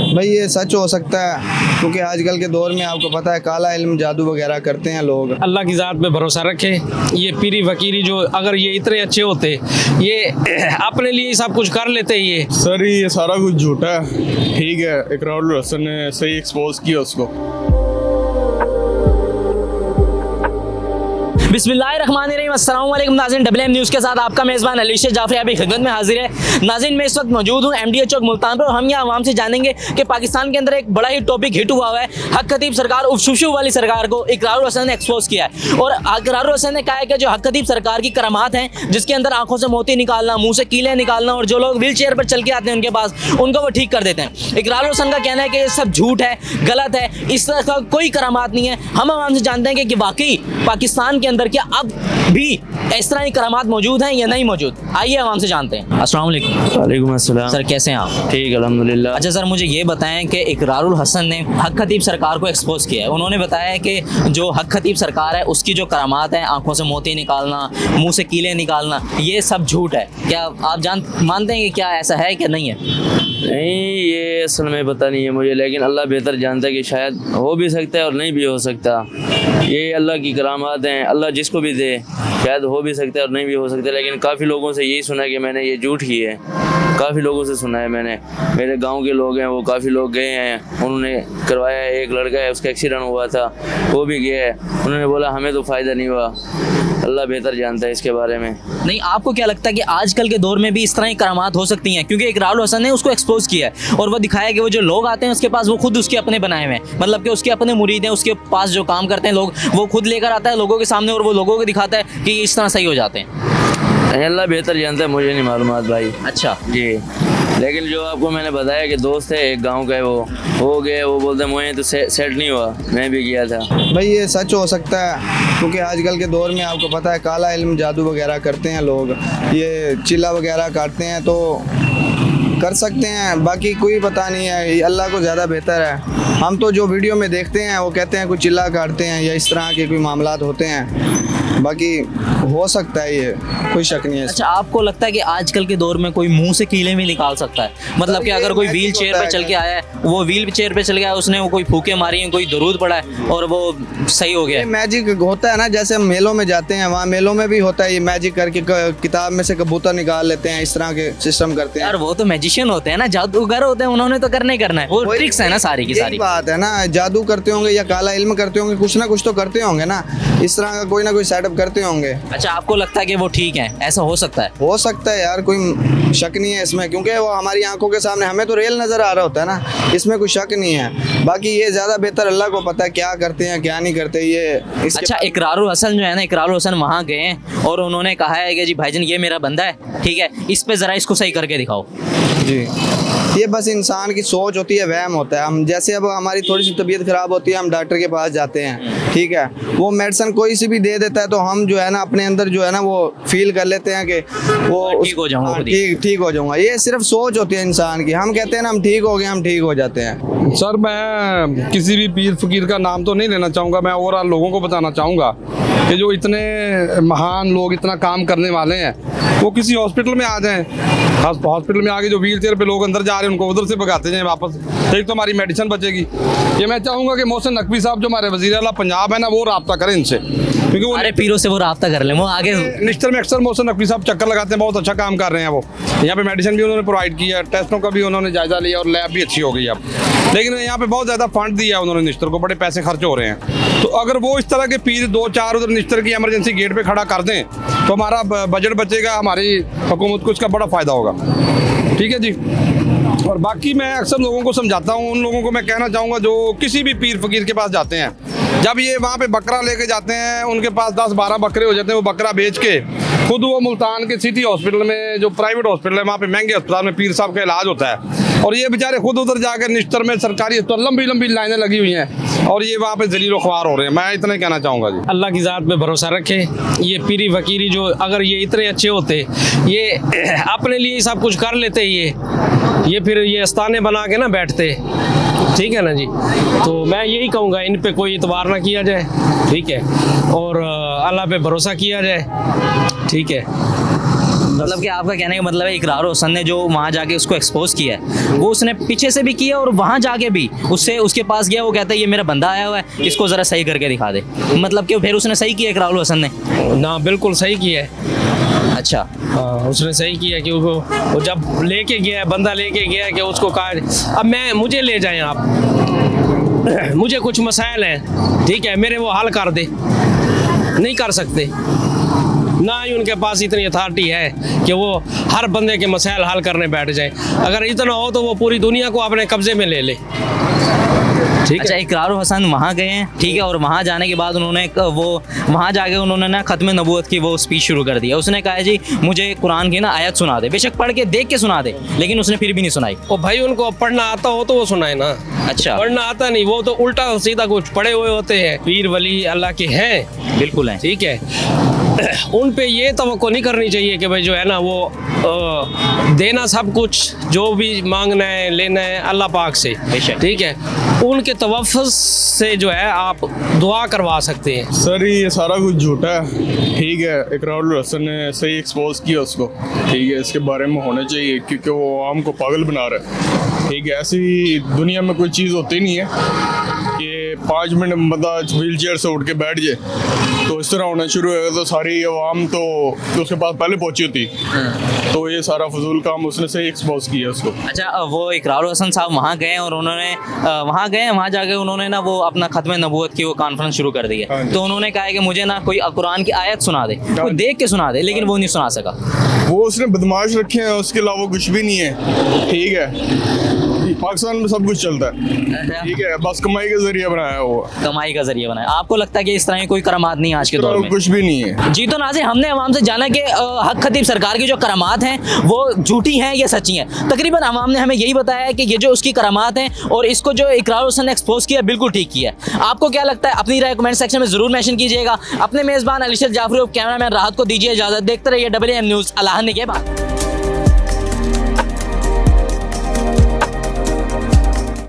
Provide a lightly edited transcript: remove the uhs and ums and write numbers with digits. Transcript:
भाई ये सच हो सकता है, क्योंकि आजकल के दौर में आपको पता है काला इल्म जादू वगैरह करते हैं लोग। अल्लाह की ज़ात पे भरोसा रखे। ये पीरी फकीरी जो अगर ये इतने अच्छे होते, ये अपने लिए सब कुछ कर लेते। ये सर ये सारा कुछ झूठा है। ठीक है, इकरारुल हसन ने सही एक्सपोज किया उसको। बिस्मिल्लाहिर्रहमानिर्रहीम, अस्सलाम वालेकुम नाज़रीन। WM न्यूज़ के साथ आपका मेज़बान अलीशा जाफरी आपकी खिदमत में हाजिर है। नाज़रीन मैं इस वक्त मौजूद हूँ MDA चौक मुल्तान पर। हम यहाँ आवाम से जानेंगे कि पाकिस्तान के अंदर एक बड़ा ही टॉपिक हिट हुआ है। हक खतीब सरकार उर्फ शुशु वाली सरकार को इकरारुल हसन ने एक्सपोज किया है और इकरारुल हसन ने कहा है कि जो हक खतीब सरकार की करामात हैं, जिसके अंदर आंखों से मोती निकालना, मुँह से कीलें निकालना और जो लोग व्हील चेयर पर चल के आते हैं उनके पास, उनको वो ठीक कर देते हैं। इकरारुल हसन का कहना है कि ये सब झूठ है, गलत है, इस तरह का कोई करामात नहीं है। हम आवाम से जानते हैं कि वाकई पाकिस्तान के अंदर क्या अब भी इस तरह की करामात मौजूद हैं या नहीं मौजूद। आइए आवाम से जानते हैं। अस्सलाम वालेकुम। वालेकुम अस्सलाम। सर कैसे हैं आप? ठीक अल्हम्दुलिल्लाह। अच्छा सर, मुझे ये बताएं कि इकरारुल हसन ने हक खतीब सरकार को एक्सपोज किया है। उन्होंने बताया कि जो हक खतीब सरकार है उसकी जो करामात है, आंखों से मोती निकालना, मुंह से कीलें निकालना, ये सब झूठ है। क्या आप मानते हैं कि क्या ऐसा है कि नहीं है? नहीं, ये असल में पता नहीं है मुझे, लेकिन अल्लाह बेहतर जानता है कि शायद हो भी सकता है और नहीं भी हो सकता। ये अल्लाह की करामात हैं, अल्लाह जिसको भी दे, शायद हो भी सकता है और नहीं भी हो सकता। लेकिन काफ़ी लोगों से यही सुना कि मैंने ये झूठ की है। काफ़ी लोगों से सुना है मैंने, मेरे गांव के लोग हैं, वो काफ़ी लोग गए हैं, उन्होंने करवाया है। एक लड़का है, उसका एक्सीडेंट हुआ था, वो भी गया है, उन्होंने बोला हमें तो फ़ायदा नहीं हुआ। अल्लाह बेहतर जानता है इसके बारे में। नहीं, आपको क्या लगता है कि आजकल के दौर में भी इस तरह की करामात हो सकती हैं? क्योंकि इकरारुल हसन ने उसको एक्सपोज किया है और वो दिखाया कि वो जो लोग आते हैं उसके पास, वो खुद उसके अपने बनाए हुए हैं, मतलब कि उसके अपने मुरीद हैं, उसके पास जो काम करते हैं लोग, वो खुद लेकर आता है लोगों के सामने और वो लोगों को दिखाता है कि इस तरह सही हो जाते हैं। अल्लाह बेहतर जानता है, मुझे नहीं मालूमात भाई। अच्छा जी, लेकिन जो आपको मैंने बताया कि दोस्त है एक गांव का है, वो हो गए, वो बोलते हैं मुझे तो सेट नहीं हुआ, मैं भी गया था। भाई ये सच हो सकता है, क्योंकि आजकल के दौर में आपको पता है काला इल्म जादू वगैरह करते हैं लोग। ये चिल्ला वगैरह काटते हैं तो कर सकते हैं, बाकी कोई पता नहीं है, ये अल्लाह को ज़्यादा बेहतर है। हम तो जो वीडियो में देखते हैं वो कहते हैं कोई चिल्ला काटते हैं या इस तरह के कोई मामलात होते हैं, बाकी हो सकता है, ये कोई शक नहीं है। अच्छा, आपको लगता है कि आजकल के दौर में कोई मुंह से कीले भी निकाल सकता है? मतलब कि अगर कोई व्हील चेयर पे चल के आया है, वो व्हील चेयर पे चल गया, उसने वो कोई फूके मारी हैं, कोई दरूद पड़ा है और वो सही हो गया? मैजिक होता है ना, जैसे हम मेलों में जाते हैं, वहाँ मेलों में भी होता है ये मैजिक करके किताब में से कबूतर निकाल लेते हैं, इस तरह के सिस्टम करते हैं। यार वो तो मैजिशियन होते हैं ना, जादूगर होते हैं, उन्होंने तो करना ही करना है, वो ट्रिक्स है ना सारी की सारी। बात है ना, जादू करते होंगे या काला इल्म करते होंगे, कुछ ना कुछ तो करते होंगे ना, इस तरह का कोई ना कोई सेटअप करते होंगे। अच्छा, आपको लगता है कि वो ठीक है? ऐसा हो सकता है? हो सकता है यार, कोई शक नहीं है इसमें, क्योंकि वो हमारी आंखों के सामने हमें तो रियल नजर आ रहा होता है ना, इसमें कोई शक नहीं है। बाकी ये ज्यादा बेहतर अल्लाह को पता है क्या करते हैं क्या नहीं करते ये। अच्छा, इकरारुल हसन जो है ना, इकरारुल हसन वहाँ गए हैं और उन्होंने कहा है कि जी भाईजान ये मेरा बंदा है, ठीक है, इस पे जरा इसको सही करके दिखाओ। जी, ये बस इंसान की सोच होती है, वहम होता है। हम जैसे अब हमारी थोड़ी सी तबीयत खराब होती है, हम डॉक्टर के पास जाते हैं, ठीक है, वो मेडिसिन कोई सी भी दे देता है तो हम जो है ना अपने अंदर जो है ना वो फील कर लेते हैं कि वो ठीक हो जाऊंगा, ठीक हो जाऊंगा। ये सिर्फ सोच होती है इंसान की। हम कहते हैं ना हम ठीक हो गए, हम ठीक हो जाते हैं। सर मैं किसी भी पीर फकीर का नाम तो नहीं लेना चाहूँगा, मैं ओवरऑल लोगों को बताना चाहूँगा कि जो इतने महान लोग, इतना काम करने वाले हैं, वो किसी हॉस्पिटल में आ जाएं, हॉस्पिटल में आके जो व्हील चेयर पे लोग अंदर जा रहे हैं उनको उधर से भगाते जाएं वापस, एक तो हमारी मेडिसिन बचेगी। ये मैं चाहूँगा कि मोहसिन नकवी साहब जो हमारे वज़ीर आला पंजाब है ना, वो राब्ता करें इनसे, क्योंकि वो अरे पीरों से वो राब्ता कर ले, वो आगे निश्चर में अक्सर मोहसिन नकवी साहब चक्कर लगाते हैं, बहुत अच्छा काम कर रहे हैं वो। यहाँ पे मेडिसिन भी उन्होंने प्रोवाइड किया है, टेस्टों का भी उन्होंने जायजा लिया और लैब भी अच्छी हो गई अब। लेकिन यहाँ पे बहुत ज़्यादा फंड दिया है उन्होंने निश्तर को, बड़े पैसे खर्च हो रहे हैं। तो अगर वो इस तरह के पीर 2-4 उधर निश्तर की इमरजेंसी गेट पे खड़ा कर दें तो हमारा बजट बचेगा, हमारी हुकूमत को इसका बड़ा फ़ायदा होगा। ठीक है जी। और बाकी मैं अक्सर लोगों को समझाता हूँ, उन लोगों को मैं कहना चाहूँगा जो किसी भी पीर फकीर के पास जाते हैं, जब ये वहाँ पे बकरा लेके जाते हैं, उनके पास 10-12 बकरे हो जाते हैं, वो बकरा बेच के खुद वो मुल्तान के सिटी हॉस्पिटल में, जो प्राइवेट हॉस्पिटल है, वहाँ पे महंगे अस्पताल में पीर साहब का इलाज होता है, और ये बेचारे खुद उधर जाकर निश्तर में सरकारी अस्पताल लंबी लंबी लाइनें लगी हुई हैं और ये वहाँ पे जलील ख्वार हो रहे हैं। मैं इतना कहना चाहूँगा जी। अल्लाह की ज़ात पे भरोसा रखे। ये पीरी फकीरी जो अगर ये इतने अच्छे होते, ये अपने लिए सब कुछ कर लेते, ये फिर ये आस्थाने बना के ना बैठते, ठीक है ना जी। तो मैं यही कहूँगा, इन पे कोई इतबार ना किया जाए, ठीक है, और अल्लाह पे भरोसा किया जाए, ठीक है। मतलब कि आपका कहने का मतलब है इकरार हुसैन ने जो वहाँ जाके उसको एक्सपोज किया है वो उसने पीछे से भी किया और वहाँ जाके भी उससे उसके पास गया, वो कहता है ये मेरा बंदा आया हुआ है, इसको ज़रा सही करके दिखा दे। मतलब कि फिर उसने सही किया इकरार हुसैन ने? ना बिल्कुल सही किया है। अच्छा, हाँ उसने सही किया कि वो जब लेके गया बंदा लेके गया कि उसको कहा अब मुझे ले जाएं आप, मुझे कुछ मसाइल हैं, ठीक है मेरे वो हल कर दे, नहीं कर सकते। ना ही उनके पास इतनी अथॉरिटी है कि वो हर बंदे के मसाइल हल करने बैठ जाए। अगर इतना हो तो वो पूरी दुनिया को अपने कब्जे में ले ले। ठीक अच्छा, है। इकरार हुसैन वहाँ गए हैं, ठीक है, और वहाँ जाने के बाद उन्होंने वहाँ जाके उन्होंने ना ख़त्म नबूवत की वो स्पीच शुरू कर दिया। उसने कहा है जी मुझे कुरान की ना आयत सुना दे, बेशक पढ़ के देख के सुना दे, लेकिन उसने फिर भी नहीं सुनाई। ओ भाई उनको पढ़ना आता हो तो वो सुनाए ना। अच्छा, पढ़ना आता नहीं, वो तो उल्टा सीधा कुछ पढ़े हुए होते हैं, पीर वली अल्लाह के हैं, बिल्कुल है। ठीक है। उन पे ये तवक्को नहीं करनी चाहिए कि भाई जो है ना वो देना सब कुछ जो भी मांगना है लेना है अल्लाह पाक से, बेशक। ठीक है। उनके तवफ़ुज़ से जो है आप दुआ करवा सकते हैं। सर ये सारा कुछ झूठा है, ठीक है। इकरार हुसैन ने सही एक्सपोज किया उसको, ठीक है, इसके बारे में होना चाहिए क्योंकि वो आवाम को पागल बना रहा है, ठीक है। ऐसी दुनिया में कोई चीज़ होती नहीं है कि 5 मिनट में बंदा व्हील चेयर से उठ के बैठ जाए, तो इस तरह होना शुरू होगा तो सारी आवाम तो उसके पास पहले पहुंची होती। तो ये सारा फजूल काम उसने सही एक्सपोज किया उसको। अच्छा, वो इकरार हुसैन साहब वहाँ गए और उन्होंने वहाँ जाके उन्होंने ना वो अपना ख़त्म नबूवत की वो कॉन्फ्रेंस शुरू कर दी हाँ है। जी। तो उन्होंने कहा है कि मुझे ना कोई कुरान की आयत सुना दे, कोई देख के सुना दे, लेकिन वो नहीं सुना सका। वो उसने बदमाश रखे हैं, उसके अलावा कुछ भी नहीं है, ठीक है। पाकिस्तान में सब कुछ चलता है, ठीक है, बस कमाई का जरिया बनाया हुआ, कमाई का जरिया बनाया। आपको लगता है कि इस तरह की कोई करामात नहीं है आज के दौर में? कुछ भी नहीं है। जी, तो नाज़रीन हमने अवाम से जाना कि हक खतीब सरकार की जो करामात हैं वो झूठी हैं या सच्ची हैं। तकरीबन अवाम ने हमें यही बताया है कि ये जो उसकी करामात हैं और इसको जो इकरार हुसैन ने एक्सपोज किया बिल्कुल ठीक किया है। आपको क्या लगता है अपनी राय कमेंट सेक्शन में ज़रूर मेंशन कीजिएगा। अपने मेज़बान अलीशर जाफरी और कैमरामैन राहत को दीजिए इजाज़त। देखते रहिए WM न्यूज़। अल्लाह ने के बाद।